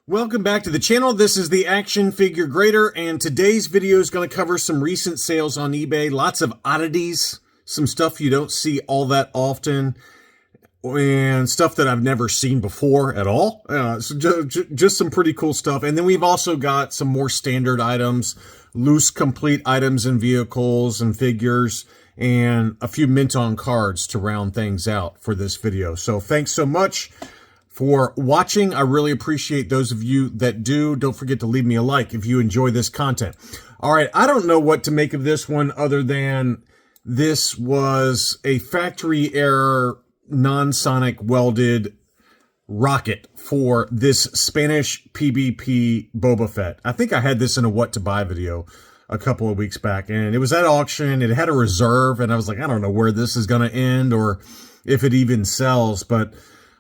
Welcome back to the channel. This is the Action Figure Grader, and today's video is going to cover some recent sales on eBay. Lots of oddities, some stuff you don't see all that often, and stuff that I've never seen before at all. So just some pretty cool stuff. And then we've also got some more standard items, loose complete items and vehicles and figures, and a few mint on cards to round things out for this video. So thanks so much for watching. I really appreciate those of you that do. Don't forget to leave me a like if you enjoy this content. All right, I don't know what to make of this one other than this was a factory error non-sonic welded rocket for this Spanish PBP Boba Fett. I think I had this in a what to buy video a couple of weeks back, and it was at auction. It had a reserve, and I was like, I don't know where this is going to end or if it even sells, but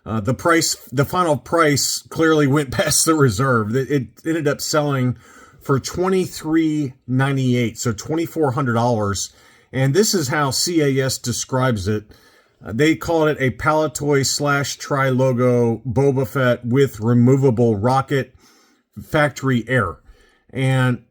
the final price clearly went past the reserve. It ended up selling for $23.98, so $2,400. And this is how CAS describes it. They call it a Palatoy / Tri-Logo Boba Fett with removable rocket, factory error. And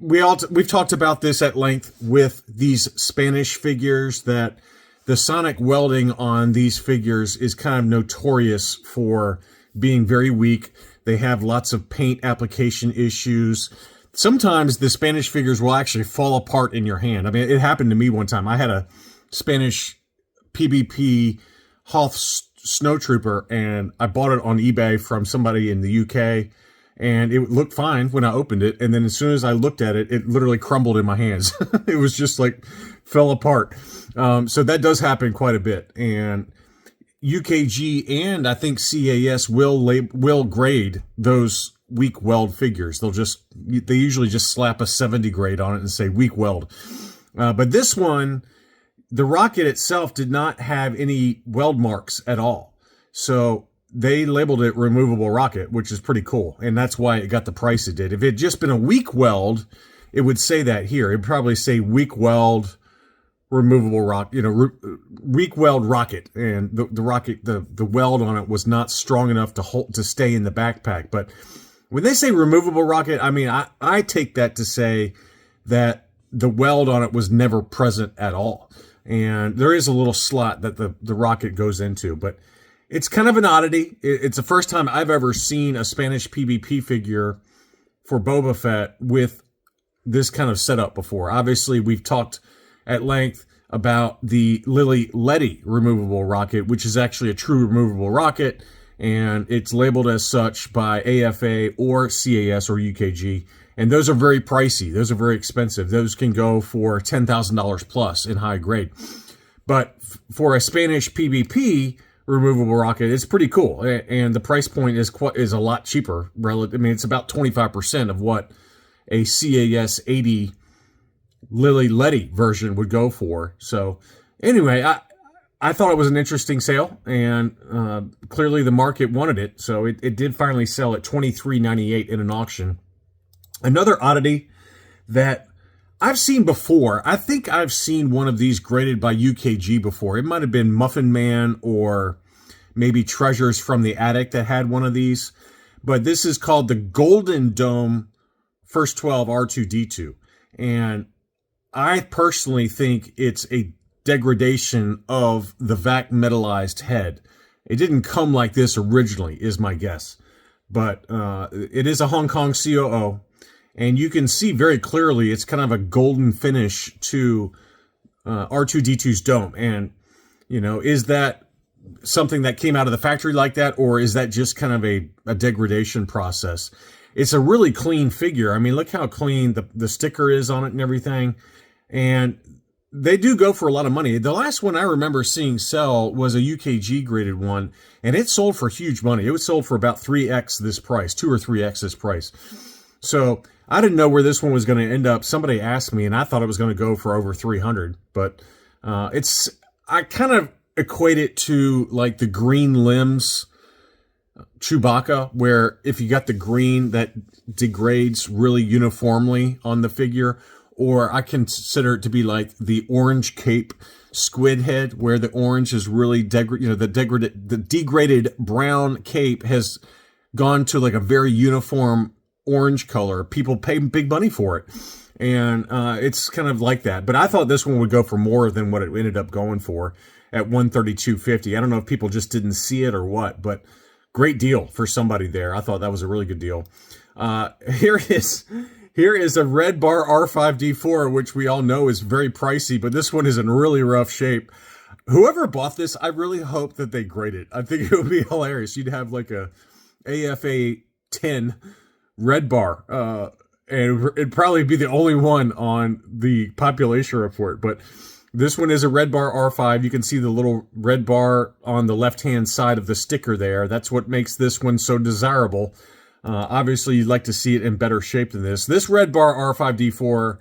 we've talked about this at length with these Spanish figures, that the sonic welding on these figures is kind of notorious for being very weak. They have lots of paint application issues. Sometimes the Spanish figures will actually fall apart in your hand. I mean, it happened to me one time. I had a Spanish PBP Hoth Snowtrooper, and I bought it on eBay from somebody in the UK, and it looked fine when I opened it. And then as soon as I looked at it, it literally crumbled in my hands. It was just like fell apart. So that does happen quite a bit. And UKG and I think CAS will grade those weak weld figures. They usually just slap a 70 grade on it and say weak weld. But this one, the rocket itself did not have any weld marks at all. So they labeled it removable rocket, which is pretty cool. And that's why it got the price it did. If it had just been a weak weld, it would say that here. It'd probably say weak weld, removable rock, weak weld rocket. And the rocket, the weld on it was not strong enough to stay in the backpack. But when they say removable rocket, I mean, I take that to say that the weld on it was never present at all. And there is a little slot that the rocket goes into, but it's kind of an oddity. It's the first time I've ever seen a Spanish PBP figure for Boba Fett with this kind of setup before. Obviously, we've talked at length about the Lily Letty removable rocket, which is actually a true removable rocket, and it's labeled as such by AFA or CAS or UKG. And those are very pricey. Those are very expensive. Those can go for $10,000 plus in high grade. But for a Spanish PBP removable rocket, it's pretty cool. And the price point is a lot cheaper. I mean, it's about 25% of what a CAS 80 Lily Letty version would go for. So anyway, I thought it was an interesting sale, and clearly the market wanted it. So it did finally sell at $23.98 in an auction. Another oddity that I've seen before, I think I've seen one of these graded by UKG before. It might have been Muffin Man or maybe Treasures from the Attic that had one of these. But this is called the Golden Dome First 12 R2-D2. And I personally think it's a degradation of the vac metallized head. It didn't come like this originally, is my guess. But it is a Hong Kong COO. And you can see very clearly it's kind of a golden finish to R2-D2's dome. And, is that something that came out of the factory like that, or is that just kind of a degradation process? It's a really clean figure. I mean, look how clean the sticker is on it and everything. And they do go for a lot of money. The last one I remember seeing sell was a UKG graded one, and it sold for huge money. It was sold for about 3x this price, 2 or 3x this price. So I didn't know where this one was going to end up. Somebody asked me, and I thought it was going to go for over 300. But I kind of equate it to like the green limbs Chewbacca, where if you got the green, that degrades really uniformly on the figure. Or I consider it to be like the orange cape squid head, where the orange is really the degraded brown cape has gone to like a very uniform orange color. People pay big money for it. And it's kind of like that. But I thought this one would go for more than what it ended up going for at $132.50. I don't know if people just didn't see it or what, but great deal for somebody there. I thought that was a really good deal. Here is a Red Bar R5D4, which we all know is very pricey, but this one is in really rough shape. Whoever bought this, I really hope that they grade it. I think it would be hilarious. You'd have like a AFA 10 Red Bar, and it'd probably be the only one on the population report. But this one is a Red Bar R5. You can see the little red bar on the left-hand side of the sticker there. That's what makes this one so desirable. Obviously, you'd like to see it in better shape than this. This Red Bar R5D4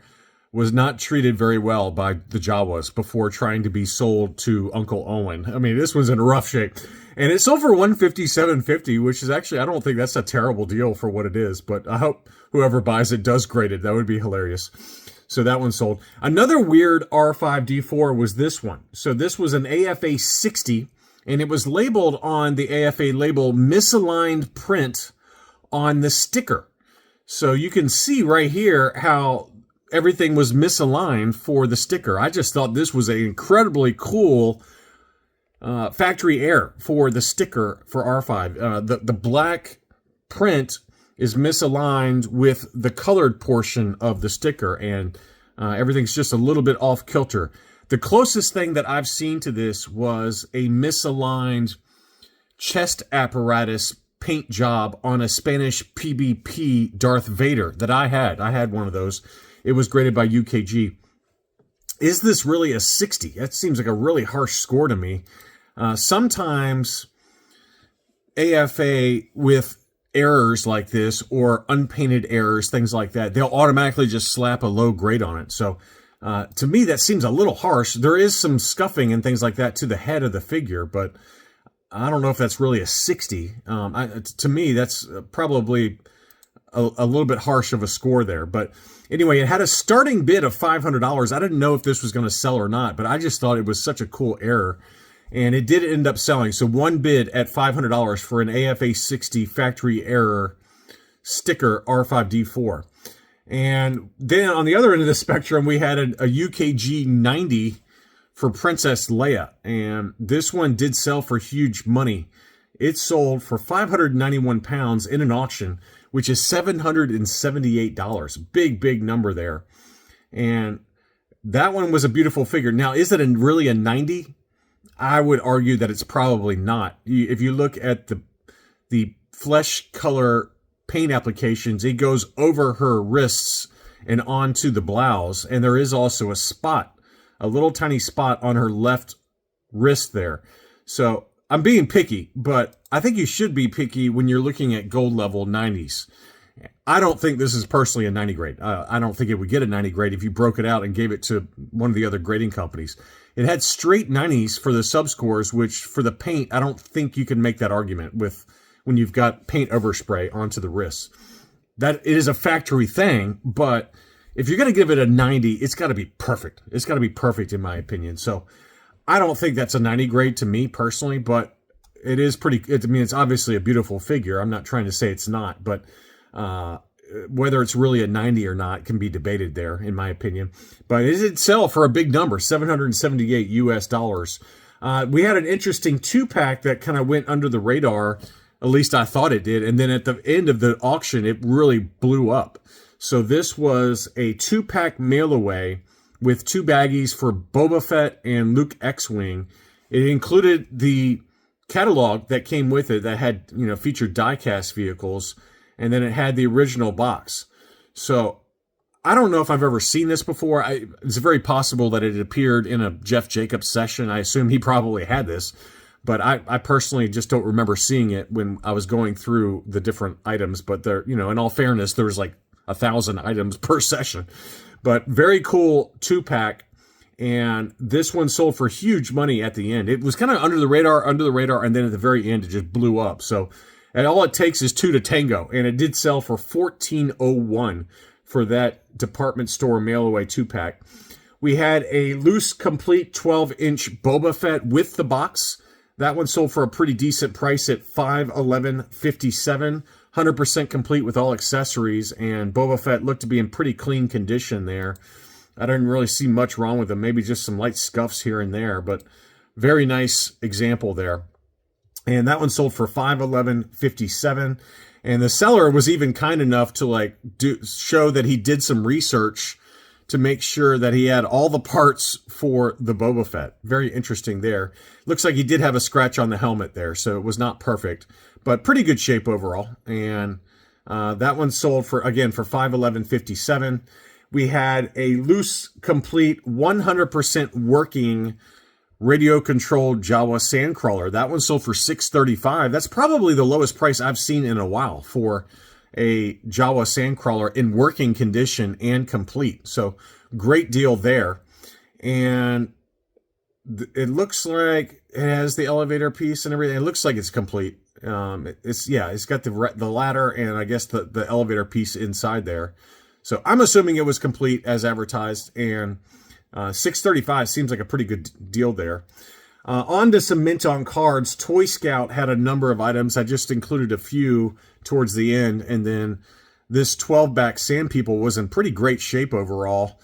was not treated very well by the Jawas before trying to be sold to Uncle Owen. I mean, this one's in rough shape. And it sold for $157.50, which is actually, I don't think that's a terrible deal for what it is. But I hope whoever buys it does grade it. That would be hilarious. So that one sold. Another weird R5D4 was this one. So this was an AFA 60, and it was labeled on the AFA label misaligned print on the sticker. So you can see right here how everything was misaligned for the sticker. I just thought this was an incredibly cool factory error for the sticker for R5. The black print is misaligned with the colored portion of the sticker, and everything's just a little bit off kilter. The closest thing that I've seen to this was a misaligned chest apparatus paint job on a Spanish PBP Darth Vader that I had. I had one of those. It was graded by UKG. Is this really a 60? That seems like a really harsh score to me. Sometimes AFA with errors like this or unpainted errors, things like that, they'll automatically just slap a low grade on it. So to me, that seems a little harsh. There is some scuffing and things like that to the head of the figure, but I don't know if that's really a 60. To me, that's probably a little bit harsh of a score there. But anyway, it had a starting bid of $500. I didn't know if this was going to sell or not, but I just thought it was such a cool error. And it did end up selling. So one bid at $500 for an AFA 60 factory error sticker R5D4. And then on the other end of the spectrum, we had a UKG 90 for Princess Leia. And this one did sell for huge money. It sold for 591 pounds in an auction, which is $778. Big, big number there. And that one was a beautiful figure. Now, is it really a 90? I would argue that it's probably not. If you look at the flesh color paint applications, it goes over her wrists and onto the blouse. And there is also a spot, a little tiny spot on her left wrist there. So I'm being picky, but I think you should be picky when you're looking at gold level 90s. I don't think this is personally a 90 grade. I don't think it would get a 90 grade if you broke it out and gave it to one of the other grading companies. It had straight 90s for the subscores, which for the paint, I don't think you can make that argument with when you've got paint overspray onto the wrists. That it is a factory thing, but if you're going to give it a 90, it's got to be perfect. It's got to be perfect in my opinion. So I don't think that's a 90 grade to me personally, but it is pretty, I mean, it's obviously a beautiful figure. I'm not trying to say it's not, but whether it's really a 90 or not can be debated there, in my opinion. But it did sell for a big number, $778 US. We had an interesting 2-pack that kind of went under the radar, at least I thought it did. And then at the end of the auction, it really blew up. So this was a 2-pack mail-away with 2 baggies for Boba Fett and Luke X-Wing. It included the catalog that came with it that had, featured die-cast vehicles. And then it had the original box. So I don't know if I've ever seen this before. It's very possible that it appeared in a Jeff Jacobs session. I assume he probably had this. But I personally just don't remember seeing it when I was going through the different items. But there, in all fairness, there was like 1,000 items per session. But very cool 2-pack. And this one sold for huge money at the end. It was kind of under the radar. And then at the very end, it just blew up. So and all it takes is 2 to tango, and it did sell for $14.01 for that department store mail-away 2-pack. We had a loose, complete 12-inch Boba Fett with the box. That one sold for a pretty decent price at $511.57. 100% complete with all accessories, and Boba Fett looked to be in pretty clean condition there. I didn't really see much wrong with him, maybe just some light scuffs here and there, but very nice example there. And that one sold for $511.57. And the seller was even kind enough to show that he did some research to make sure that he had all the parts for the Boba Fett. Very interesting there. Looks like he did have a scratch on the helmet there, so it was not perfect, but pretty good shape overall. And that one sold for $511.57. We had a loose, complete, 100% working radio-controlled Jawa Sandcrawler. That one sold for $635. That's probably the lowest price I've seen in a while for a Jawa Sandcrawler in working condition and complete. So great deal there. And it looks like it has the elevator piece and everything. It looks like it's complete. It's got the ladder and I guess the elevator piece inside there. So I'm assuming it was complete as advertised, and $635 seems like a pretty good deal there. On to some mint on cards. Toy Scout had a number of items. I just included a few towards the end, and then this 12-back Sand People was in pretty great shape overall.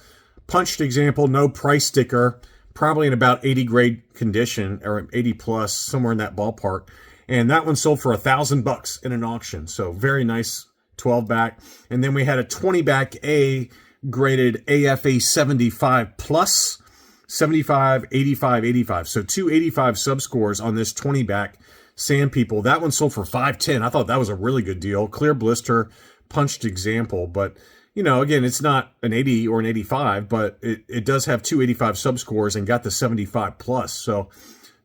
Punched example, no price sticker, probably in about 80 grade condition, or 80 plus, somewhere in that ballpark. And that one sold for $1,000 in an auction. So very nice 12-back. And then we had a 20-back A graded AFA 75 plus, 75, 85, 85. So 285 subscores on this 20-back Sand People. That one sold for $510. I thought that was a really good deal. Clear blister, punched example. But, again, it's not an 80 or an 85, but it does have 285 subscores and got the 75 plus. So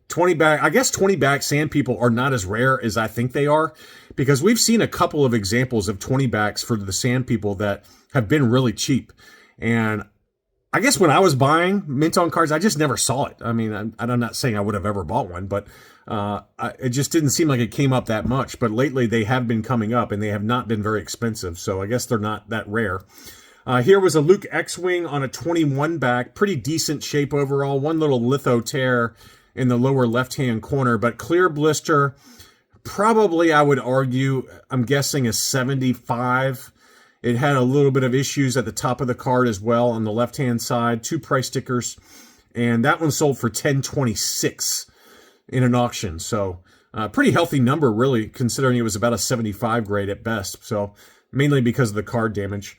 20-back Sand People are not as rare as I think they are, because we've seen a couple of examples of 20-backs for the Sand People that have been really cheap. And I guess when I was buying mint on cards, I just never saw it. I mean, I'm not saying I would have ever bought one, but it just didn't seem like it came up that much. But lately they have been coming up, and they have not been very expensive. So I guess they're not that rare. Here was a Luke X-Wing on a 21-back. Pretty decent shape overall. One little litho tear in the lower left-hand corner, but clear blister, probably I would argue, I'm guessing a 75. It had a little bit of issues at the top of the card as well on the left-hand side. 2 price stickers, and that one sold for $1026 in an auction. So pretty healthy number, really, considering it was about a 75 grade at best. So mainly because of the card damage.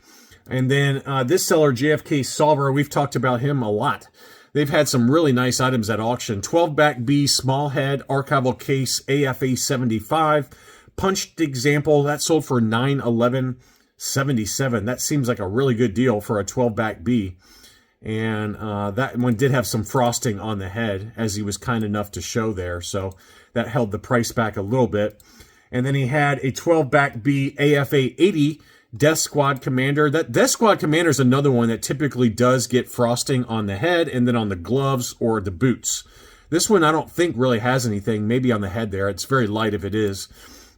And then this seller, JFK Solver, we've talked about him a lot. They've had some really nice items at auction. 12-back B, small head, archival case, AFA 75. Punched example, that sold for $911.77. That seems like a really good deal for a 12-back B. And that one did have some frosting on the head, as he was kind enough to show there. So that held the price back a little bit. And then he had a 12-back B, AFA 80, Death Squad Commander. That Death Squad Commander is another one that typically does get frosting on the head and then on the gloves or the boots. This one I don't think really has anything, maybe on the head there. It's very light if it is.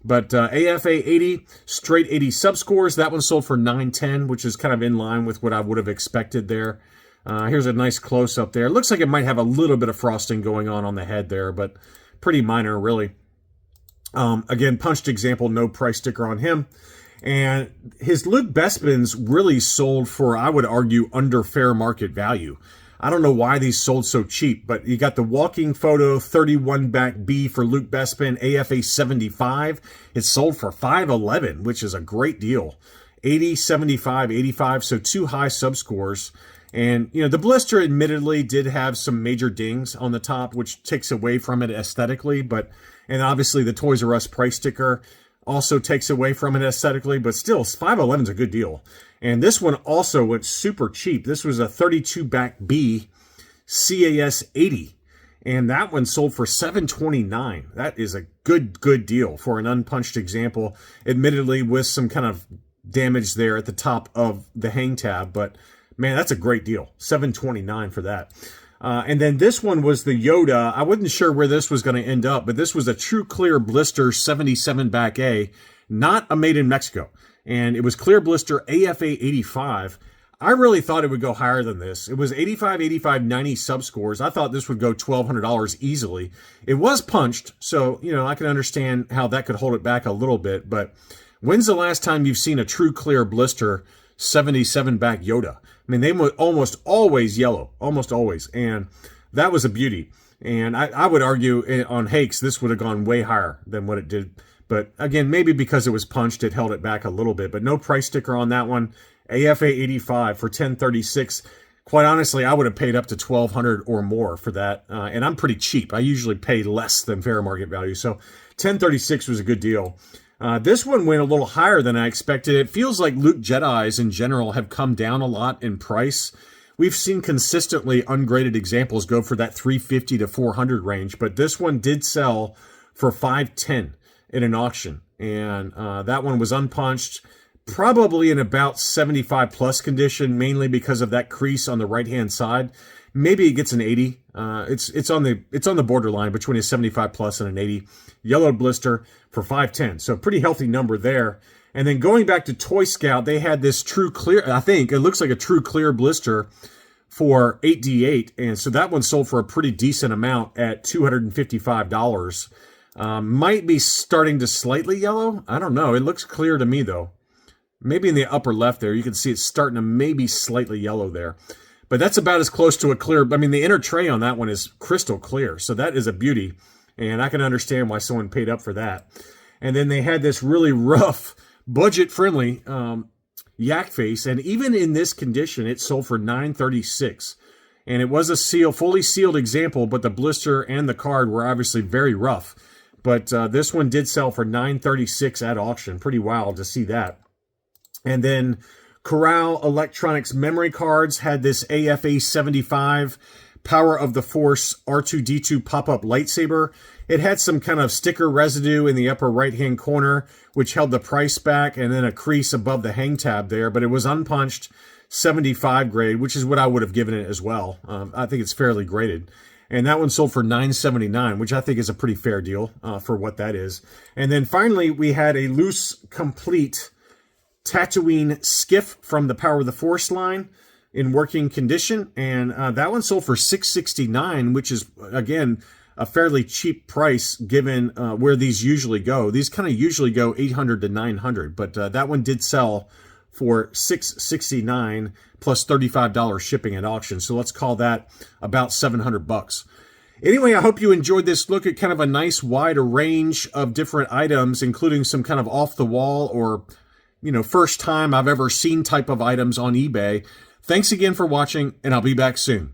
But AFA 80, straight 80 subscores. That one sold for $910, which is kind of in line with what I would have expected there. Here's a nice close-up there. It looks like it might have a little bit of frosting going on the head there, but pretty minor, really. Again, punched example, no price sticker on him. And his Luke Bespins really sold for, I would argue, under fair market value. I don't know why these sold so cheap, but you got the walking photo 31-back B for Luke Bespin, AFA 75. It sold for $511, which is a great deal. 80, 75, 85, so 2 high subscores. And, the blister admittedly did have some major dings on the top, which takes away from it aesthetically. And obviously the Toys R Us price sticker also takes away from it aesthetically, but still, $511 is a good deal. And this one also went super cheap. This was a 32-back B CAS 80, and that one sold for $729. That is a good deal for an unpunched example, admittedly with some kind of damage there at the top of the hang tab, but man, that's a great deal. $729 for that. And then this one was the Yoda. I wasn't sure where this was going to end up, but this was a True Clear Blister 77-back A, not a made in Mexico. And it was Clear Blister AFA 85. I really thought it would go higher than this. It was 85, 85, 90 sub scores. I thought this would go $1,200 easily. It was punched, so, you know, I can understand how that could hold it back a little bit. But when's the last time you've seen a true clear blister 77 back Yoda? I mean, they were almost always yellow, almost always. And that was a beauty. And I would argue on Hakes, this would have gone way higher than what it did. But again, maybe because it was punched, it held it back a little bit. But no price sticker on that one. AFA 85 for 1036. Quite honestly, I would have paid up to 1200 or more for that. And I'm pretty cheap. I usually pay less than fair market value. So 1036 was a good deal. This one went a little higher than I expected. It feels like Luke Jedis in general have come down a lot in price. We've seen consistently ungraded examples go for that 350 to 400 range, but this one did sell for 510 in an auction. And that one was unpunched, probably in about 75 plus condition, mainly because of that crease on the right-hand side. Maybe it gets an 80. It's on the borderline between a 75 plus and an 80. Yellow blister for 510. So pretty healthy number there. And then going back to Toy Scout, they had this true clear, I think it looks like a true clear blister for 8D8. And so that one sold for a pretty decent amount at $255. Might be starting to slightly yellow. I don't know. It looks clear to me though. Maybe in the upper left there, you can see it's starting to maybe slightly yellow there. But that's about as close to a clear. I mean, the inner tray on that one is crystal clear. So that is a beauty. And I can understand why someone paid up for that. And then they had this really rough, budget-friendly yak face. And even in this condition, it sold for $936. And it was a fully sealed example, but the blister and the card were obviously very rough. But this one did sell for $936 at auction. Pretty wild to see that. And then Corral Electronics memory cards had this AFA 75 Power of the Force R2-D2 pop-up lightsaber. It had some kind of sticker residue in the upper right-hand corner, which held the price back, and then a crease above the hang tab there. But it was unpunched, 75 grade, which is what I would have given it as well. I think it's fairly graded. And that one sold for $979, which I think is a pretty fair deal for what that is. And then finally, we had a loose, complete Tatooine skiff from the Power of the Force line in working condition, and that one sold for $669, which is again a fairly cheap price given where these usually go. These kind of usually go $800 to $900, but that one did sell for $669 plus $35 shipping at auction. So let's call that about $700. Anyway, I hope you enjoyed this look at kind of a nice wide range of different items, including some kind of off the wall or, you know, first time I've ever seen type of items on eBay. Thanks again for watching, and I'll be back soon.